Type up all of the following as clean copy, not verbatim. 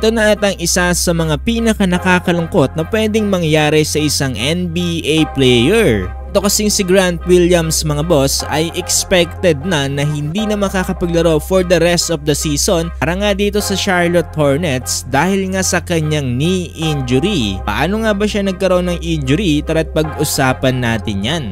Ito na at ang isa sa mga pinaka nakakalungkot na pwedeng mangyari sa isang NBA player. Ito kasing si Grant Williams mga boss ay expected na hindi na makakapaglaro for the rest of the season para nga dito sa Charlotte Hornets dahil nga sa kanyang knee injury. Paano nga ba siya nagkaroon ng injury? Tara't pag-usapan natin yan.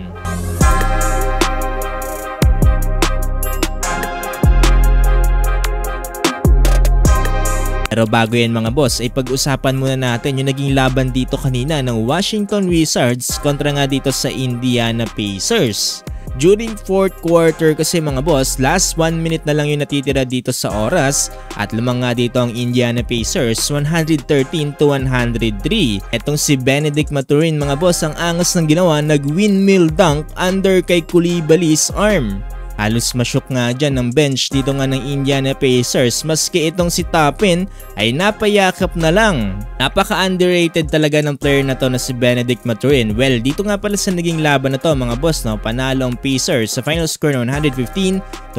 Pero bago yan mga boss ay pag-usapan muna natin yung naging laban dito kanina ng Washington Wizards kontra nga dito sa Indiana Pacers. During 4th quarter kasi mga boss, last 1 minute na lang yung natitira dito sa oras at lamang nga dito ang Indiana Pacers 113-103. Etong si Benedict Mathurin mga boss ang angas ng ginawa, nag-windmill dunk under kay Coulibaly's arm. Halos masyok nga dyan ng bench dito nga ng Indiana Pacers maski itong si Toppin ay napayakap na lang. Napaka-underrated talaga ng player na to na si Benedict Mathurin. Well, dito nga pala sa naging laban na to mga boss, no, panalo ang Pacers sa final score na 115-103.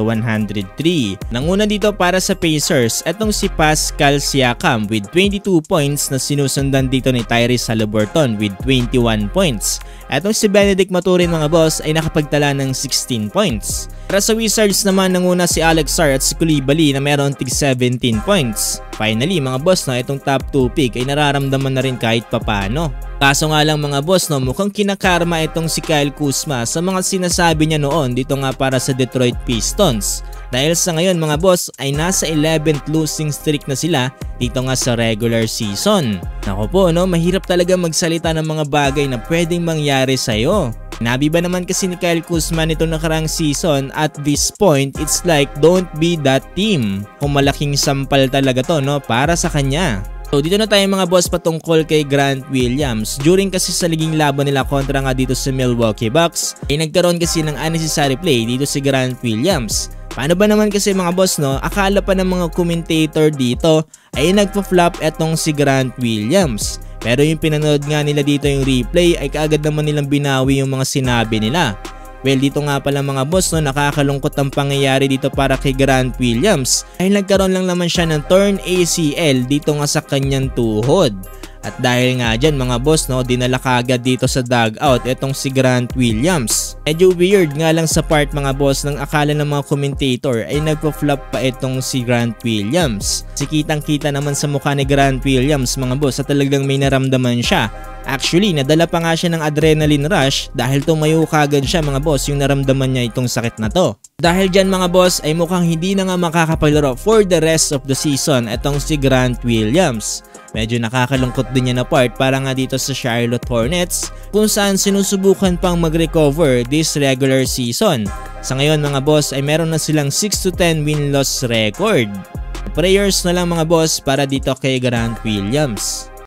Nanguna dito para sa Pacers etong si Pascal Siakam with 22 points na sinusundan dito ni Tyrese Haliburton with 21 points. Etong si Benedict Mathurin mga boss ay nakapagtala ng 16 points. Para sa Wizards naman nanguna si Alex Sarr at si Coulibaly na meron tig 17 points. Finally mga boss, no, itong top 2 pick ay nararamdaman na rin kahit papano. Kaso nga lang mga boss, no, mukhang kinakarma itong si Kyle Kuzma sa mga sinasabi niya noon dito nga para sa Detroit Pistons. Dahil sa ngayon mga boss ay nasa 11th losing streak na sila dito nga sa regular season. Nako po, no, mahirap talaga magsalita ng mga bagay na pwedeng mangyari sa'yo. Nabi ba naman kasi ni Kyle Kuzma nito nakarang season, at this point it's like don't be that team. Kung malaking sampal talaga to, no, para sa kanya. So dito na tayo mga boss patungkol kay Grant Williams. During kasi sa liging laban nila kontra nga dito sa Milwaukee Bucks ay nagkaroon kasi ng unnecessary play dito si Grant Williams. Paano ba naman kasi mga boss, no, akala pa ng mga commentator dito ay nagpa-flop etong si Grant Williams. Pero yung pinanood nga nila dito yung replay ay kaagad naman nilang binawi yung mga sinabi nila. Well, dito nga pala mga boss, no, nakakalungkot ang pangyayari dito para kay Grant Williams. Dahil nagkaroon lang naman siya ng torn ACL dito nga sa kanyang tuhod. At dahil nga dyan mga boss, no, dinala kaagad dito sa dugout etong si Grant Williams. Medyo weird nga lang sa part mga boss ng akala ng mga commentator ay nagpo-flop pa itong si Grant Williams. Si kitang kita naman sa mukha ni Grant Williams mga boss at talagang may naramdaman siya. Actually, nadala pa nga siya ng adrenaline rush dahil tumayo kagad siya mga boss yung naramdaman niya itong sakit na to. Dahil dyan mga boss ay mukhang hindi na nga makakapaglaro for the rest of the season etong si Grant Williams. Medyo nakakalungkot din niya na part para nga dito sa Charlotte Hornets kung saan sinusubukan pang mag-recover this regular season. Sa ngayon mga boss ay meron na silang 6-10 win-loss record. Prayers na lang mga boss para dito kay Grant Williams.